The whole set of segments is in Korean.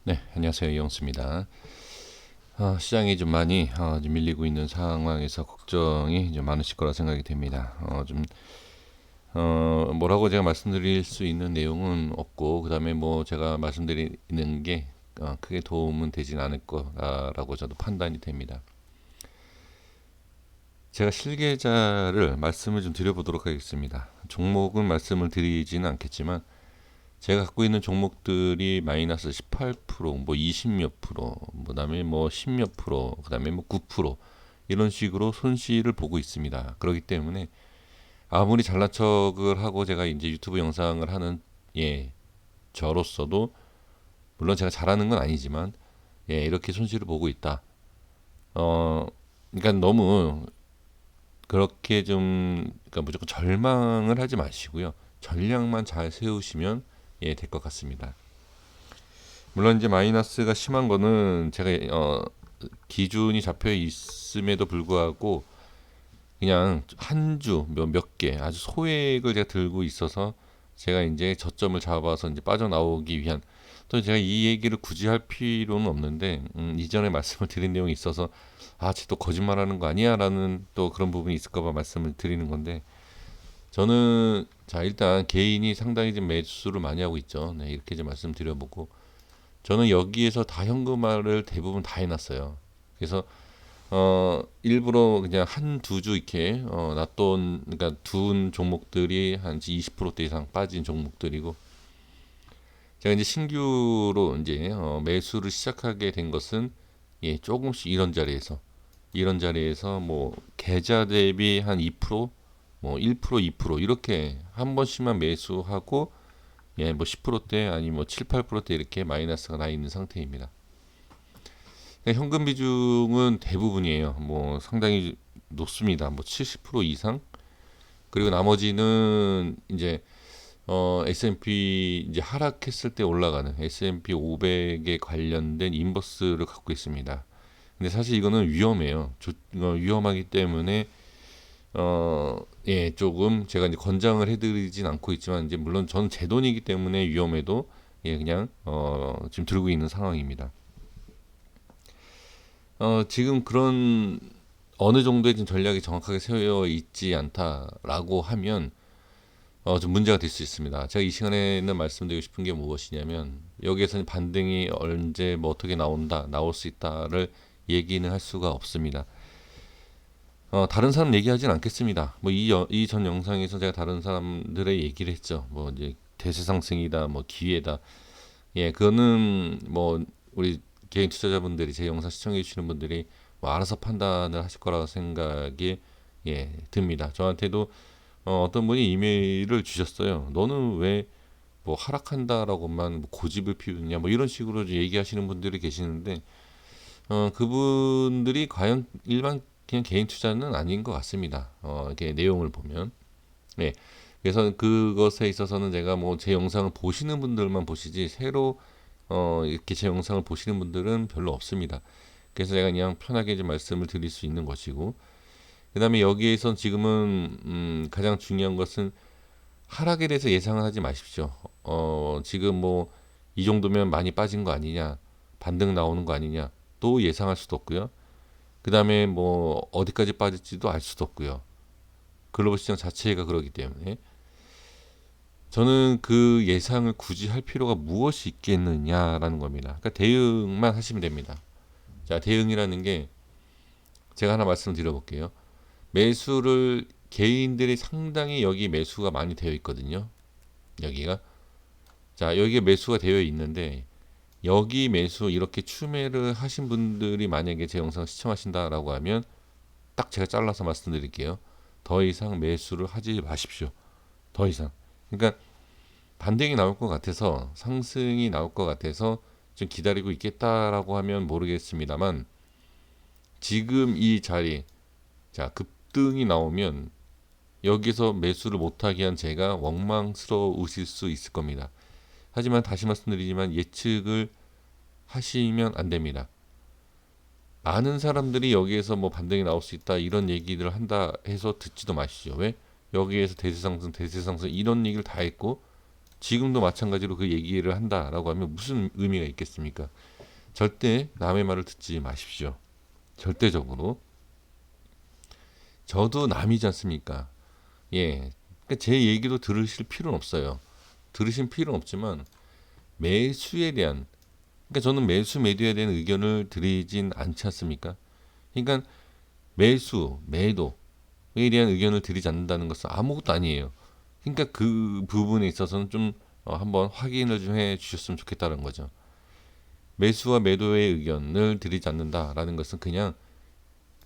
네, 안녕하세요. 이영수입니다. 시장이 좀 많이 좀 밀리고 있는 상황에서 걱정이 좀 많으실 거라 생각이 됩니다. 뭐라고 제가 말씀드릴 수 있는 내용은 없고, 그 다음에 뭐 제가 말씀드리는 게 크게 도움은 되진 않을 거라고 저도 판단이 됩니다. 제가 실계좌를 말씀을 좀 드려보도록 하겠습니다. 종목은 말씀을 드리지는 않겠지만, 제가 갖고 있는 종목들이 마이너스 18%, 뭐 20몇 프로, 그다음에 뭐 10몇 프로, 그다음에 뭐 9% 이런 식으로 손실을 보고 있습니다. 그렇기 때문에 아무리 잘난 척을 하고 제가 이제 유튜브 영상을 하는 저로서도 물론 제가 잘하는 건 아니지만 이렇게 손실을 보고 있다. 어 그러니까 너무 그렇게 좀 그러니까 무조건 절망을 하지 마시고요. 전략만 잘 세우시면 될 것 같습니다. 물론 이제 마이너스가 심한 거는 제가 기준이 잡혀 있음에도 불구하고 그냥 한 주 몇 개 아주 소액을 제가 들고 있어서 제가 이제 저점을 잡아서 이제 빠져나오기 위한 또 제가 이 얘기를 굳이 할 필요는 없는데 이전에 말씀을 드린 내용이 있어서 쟤또 거짓말하는 거 아니야라는 또 그런 부분이 있을까봐 말씀을 드리는 건데 저는 자 일단 개인이 상당히 좀 매수를 많이 하고 있죠. 네, 이렇게 좀 말씀드려보고 저는 여기에서 다 현금화를 대부분 다 해놨어요. 그래서 일부러 그냥 한 두 주 이렇게 놔둔 그러니까 둔 종목들이 한 20%대 이상 빠진 종목들이고 제가 이제 신규로 이제 매수를 시작하게 된 것은 조금씩 이런 자리에서 뭐 계좌 대비 한 2%, 뭐 1%, 2% 이렇게 한 번씩만 매수하고 뭐 10%대 아니 뭐 7, 8%대 이렇게 마이너스가 나 있는 상태입니다. 그러니까 현금 비중은 대부분이에요. 뭐 상당히 높습니다. 뭐 70% 이상. 그리고 나머지는 이제 S&P 이제 하락했을 때 올라가는 S&P 500에 관련된 인버스를 갖고 있습니다. 근데 사실 이거는 위험해요. 위험하기 때문에 조금 제가 이제 권장을 해드리진 않고 있지만 이제 물론 저는 제 돈이기 때문에 위험해도 그냥 지금 들고 있는 상황입니다. 지금 그런 어느 정도의 지금 전략이 정확하게 세워 있지 않다라고 하면 좀 문제가 될 수 있습니다. 제가 이 시간에는 말씀드리고 싶은 게 무엇이냐면 여기에서는 반등이 언제 뭐 어떻게 나올 수 있다를 얘기는 할 수가 없습니다. 다른 사람 얘기하진 않겠습니다. 뭐 이 전 영상에서 제가 다른 사람들의 얘기를 했죠. 뭐 이제 대세 상승이다, 뭐 기회다. 그거는 뭐 우리 개인 투자자분들이 제 영상 시청해 주시는 분들이 뭐 알아서 판단을 하실 거라고 생각이 듭니다. 저한테도 어떤 분이 이메일을 주셨어요. 너는 왜 뭐 하락한다라고만 뭐 고집을 피우느냐 뭐 이런 식으로 얘기하시는 분들이 계시는데 그분들이 과연 일반 그냥 개인 투자는 아닌 것 같습니다. 이렇게 내용을 보면. 네. 그래서 그것에 있어서는 제가 뭐 제 영상을 보시는 분들만 보시지 새로 이렇게 제 영상을 보시는 분들은 별로 없습니다. 그래서 제가 그냥 편하게 좀 말씀을 드릴 수 있는 것이고 그다음에 여기에선 지금은 가장 중요한 것은 하락에 대해서 예상을 하지 마십시오. 지금 뭐 이 정도면 많이 빠진 거 아니냐, 반등 나오는 거 아니냐, 또 예상할 수도 없고요. 그 다음에 뭐 어디까지 빠질지도 알 수도 없고요. 글로벌 시장 자체가 그러기 때문에 저는 그 예상을 굳이 할 필요가 무엇이 있겠느냐라는 겁니다. 그러니까 대응만 하시면 됩니다. 자, 대응이라는 게 제가 하나 말씀드려볼게요. 매수를 개인들이 상당히 여기 매수가 많이 되어 있거든요. 여기가 자 여기에 매수가 되어 있는데 여기 매수 이렇게 추매를 하신 분들이 만약에 제 영상 시청하신다라고 하면 딱 제가 잘라서 말씀드릴게요. 더 이상 매수를 하지 마십시오. 더 이상. 그러니까 반등이 나올 것 같아서 상승이 나올 것 같아서 좀 기다리고 있겠다라고 하면 모르겠습니다만 지금 이 자리 자 급등이 나오면 여기서 매수를 못하게 한 제가 원망스러우실 수 있을 겁니다. 하지만 다시 말씀드리지만 예측을 하시면 안 됩니다. 많은 사람들이 여기에서 뭐 반등이 나올 수 있다 이런 얘기를 한다 해서 듣지도 마시죠. 왜? 여기에서 대세상승 이런 얘기를 다 했고 지금도 마찬가지로 그 얘기를 한다라고 하면 무슨 의미가 있겠습니까? 절대 남의 말을 듣지 마십시오. 절대적으로. 저도 남이지 않습니까? 예. 그러니까 제 얘기도 들으실 필요는 없어요. 들으실 필요는 없지만 매수에 대한, 그러니까 저는 매수 매도에 대한 의견을 드리진 않지 않습니까? 그러니까 매수, 매도에 대한 의견을 드리지 않는다는 것은 아무것도 아니에요. 그러니까 그 부분에 있어서는 좀 한번 확인을 좀 해 주셨으면 좋겠다는 거죠. 매수와 매도의 의견을 드리지 않는다라는 것은 그냥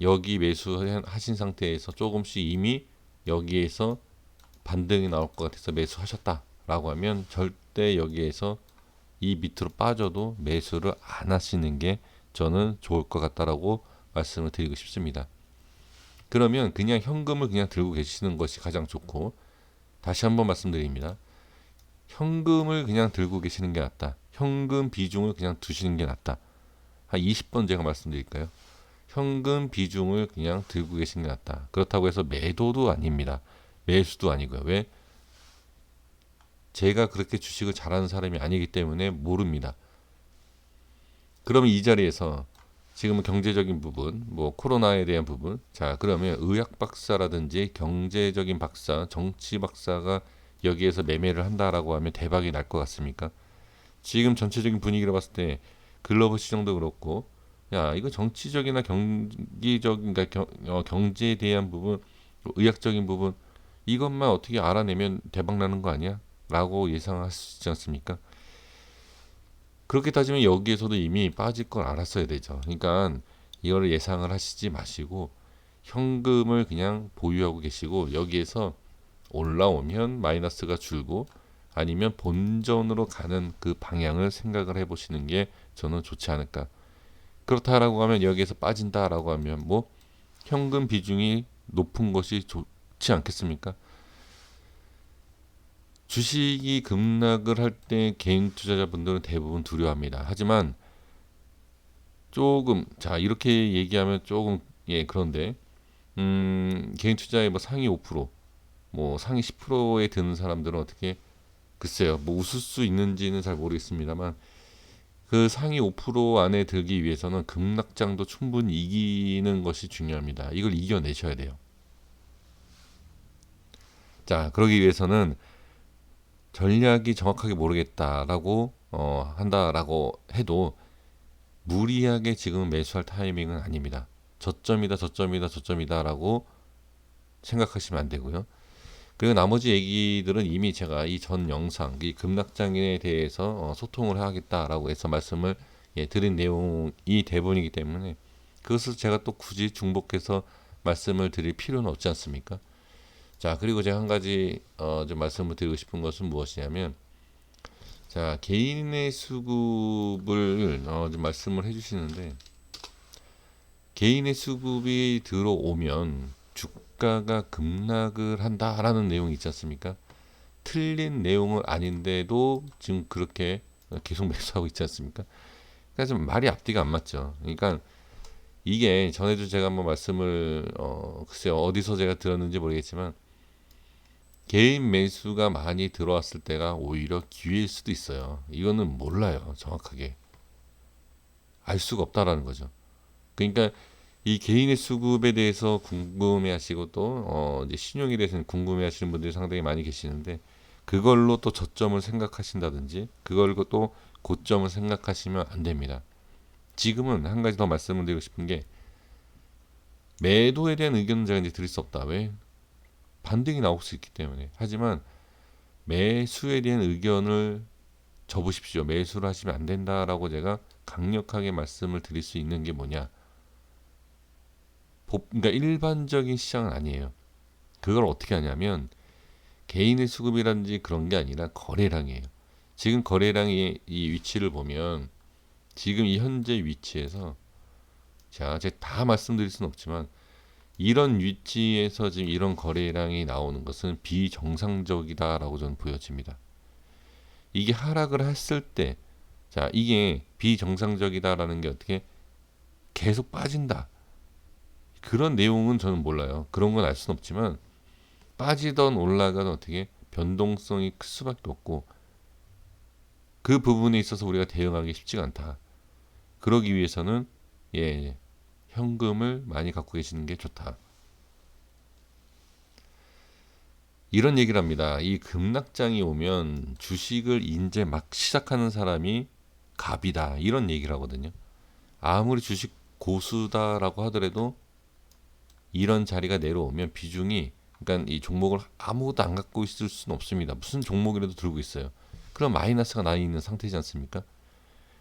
여기 매수하신 상태에서 조금씩 이미 여기에서 반등이 나올 것 같아서 매수하셨다라고 하면 절대 여기에서 이 밑으로 빠져도 매수를 안 하시는 게 저는 좋을 것 같다라고 말씀을 드리고 싶습니다. 그러면 그냥 현금을 그냥 들고 계시는 것이 가장 좋고, 다시 한번 말씀드립니다. 현금을 그냥 들고 계시는 게 낫다. 현금 비중을 그냥 두시는 게 낫다. 한 20번 제가 말씀드릴까요? 현금 비중을 그냥 들고 계시는 게 낫다. 그렇다고 해서 매도도 아닙니다. 매수도 아니고요. 왜? 제가 그렇게 주식을 잘하는 사람이 아니기 때문에 모릅니다. 그러면 이 자리에서 지금은 경제적인 부분, 뭐 코로나에 대한 부분, 자 그러면 의학 박사라든지 경제적인 박사, 정치 박사가 여기에서 매매를 한다라고 하면 대박이 날 것 같습니까? 지금 전체적인 분위기를 봤을 때 글로벌 시장도 그렇고, 야 이거 정치적이나 경기적인, 그러니까 경제에 대한 부분, 의학적인 부분, 이것만 어떻게 알아내면 대박 나는 거 아니야? 라고 예상할 수 있지 않습니까? 그렇게 따지면 여기에서도 이미 빠질 걸 알았어야 되죠. 그러니까 이거를 예상을 하시지 마시고 현금을 그냥 보유하고 계시고, 여기에서 올라오면 마이너스가 줄고 아니면 본전으로 가는 그 방향을 생각을 해보시는 게 저는 좋지 않을까. 그렇다라고 하면 여기에서 빠진다라고 하면 뭐 현금 비중이 높은 것이 좋지 않겠습니까? 주식이 급락을 할 때 개인 투자자분들은 대부분 두려워합니다. 하지만 조금, 자 이렇게 얘기하면 조금, 예 그런데 개인 투자의 뭐 상위 5%, 뭐 상위 10%에 드는 사람들은 어떻게, 글쎄요 뭐 웃을 수 있는지는 잘 모르겠습니다만 그 상위 5% 안에 들기 위해서는 급락장도 충분히 이기는 것이 중요합니다. 이걸 이겨내셔야 돼요. 자 그러기 위해서는 전략이 정확하게 모르겠다라고 한다라고 해도 무리하게 지금 매수할 타이밍은 아닙니다. 저점이다, 저점이다, 저점이다라고 생각하시면 안 되고요. 그리고 나머지 얘기들은 이미 제가 이 전 영상, 이 급락장에 대해서 소통을 하겠다라고 해서 말씀을 드린 내용이 대본이기 때문에 그것을 제가 또 굳이 중복해서 말씀을 드릴 필요는 없지 않습니까? 자, 그리고 제가 한 가지 좀 말씀을 드리고 싶은 것은 무엇이냐면, 자, 개인의 수급을 좀 말씀을 해주시는데, 개인의 수급이 들어오면 주가가 급락을 한다라는 내용이 있지 않습니까? 틀린 내용은 아닌데도 지금 그렇게 계속 매수하고 있지 않습니까? 그러니까 좀 말이 앞뒤가 안 맞죠. 그러니까 이게 전에도 제가 한번 말씀을 글쎄요 어디서 제가 들었는지 모르겠지만 개인 매수가 많이 들어왔을 때가 오히려 기회일 수도 있어요. 이거는 몰라요. 정확하게 알 수가 없다라는 거죠. 그러니까 이 개인의 수급에 대해서 궁금해하시고 또 이제 신용에 대해서는 궁금해하시는 분들이 상당히 많이 계시는데, 그걸로 또 저점을 생각하신다든지 그걸 또 고점을 생각하시면 안 됩니다. 지금은 한 가지 더 말씀을 드리고 싶은 게, 매도에 대한 의견은 제가 이제 드릴 수 없다. 왜? 반등이 나올 수 있기 때문에. 하지만 매수에 대한 의견을 접으십시오. 매수를 하시면 안 된다라고 제가 강력하게 말씀을 드릴 수 있는 게 뭐냐? 그러니까 일반적인 시장은 아니에요. 그걸 어떻게 하냐면 개인의 수급이라든지 그런 게 아니라 거래량이에요. 지금 거래량의 이 위치를 보면 지금 이 현재 위치에서, 자 제가 다 말씀드릴 수는 없지만 이런 위치에서 지금 이런 거래량이 나오는 것은 비정상적이다라고 저는 보여집니다. 이게 하락을 했을 때, 자 이게 비정상적이다라는 게 어떻게 계속 빠진다, 그런 내용은 저는 몰라요. 그런 건 알 수는 없지만 빠지던 올라가던 어떻게 변동성이 클 수밖에 없고, 그 부분에 있어서 우리가 대응하기 쉽지가 않다. 그러기 위해서는 예, 현금을 많이 갖고 계시는 게 좋다. 이런 얘기를 합니다. 이 급락장이 오면 주식을 이제 막 시작하는 사람이 갑이다. 이런 얘기를 하거든요. 아무리 주식 고수다라고 하더라도 이런 자리가 내려오면 비중이, 그러니까 이 종목을 아무것도 안 갖고 있을 수는 없습니다. 무슨 종목이라도 들고 있어요. 그럼 마이너스가 나 있는 상태지 않습니까?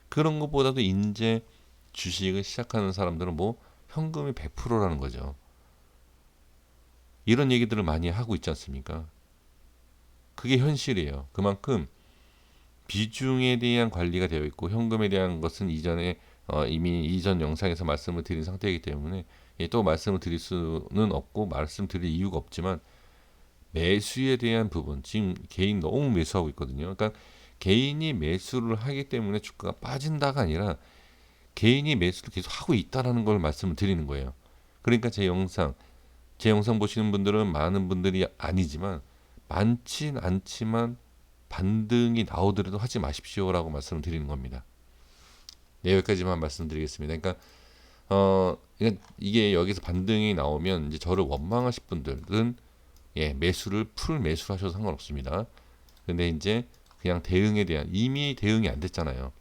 그런 것보다도 이제 주식을 시작하는 사람들은 뭐 현금이 100%라는 거죠. 이런 얘기들을 많이 하고 있지 않습니까? 그게 현실이에요. 그만큼 비중에 대한 관리가 되어 있고 현금에 대한 것은 이전에 이미 이전 영상에서 말씀을 드린 상태이기 때문에 또 말씀을 드릴 수는 없고 말씀드릴 이유가 없지만, 매수에 대한 부분, 지금 개인 너무 매수하고 있거든요. 그러니까 개인이 매수를 하기 때문에 주가가 빠진다가 아니라 개인이 매수를 계속 하고 있다라는 걸 말씀을 드리는 거예요. 그러니까 제 영상 보시는 분들은 많은 분들이 아니지만, 많진 않지만 반등이 나오더라도 하지 마십시오라고 말씀을 드리는 겁니다. 네, 여기까지만 말씀드리겠습니다. 그러니까 이게 여기서 반등이 나오면 이제 저를 원망하실 분들은 매수를 풀 매수를 하셔도 상관없습니다. 근데 이제 그냥 대응에 대한, 이미 대응이 안 됐잖아요.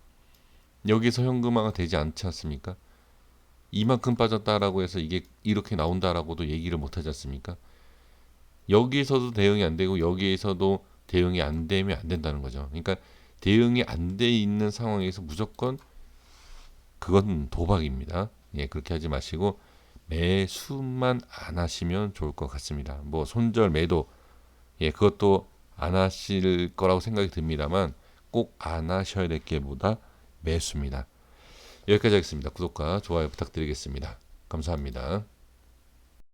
여기서 현금화가 되지 않지 않습니까? 이만큼 빠졌다라고 해서 이게 이렇게 나온다라고도 얘기를 못 하지 않습니까? 여기서도 대응이 안 되고 여기에서도 대응이 안 되면 안 된다는 거죠. 그러니까 대응이 안 돼 있는 상황에서 무조건 그건 도박입니다. 그렇게 하지 마시고 매수만 안 하시면 좋을 것 같습니다. 뭐 손절 매도, 그것도 안 하실 거라고 생각이 듭니다만 꼭 안 하셔야 될 게보다 매수입니다. 여기까지 하겠습니다. 구독과 좋아요 부탁드리겠습니다. 감사합니다.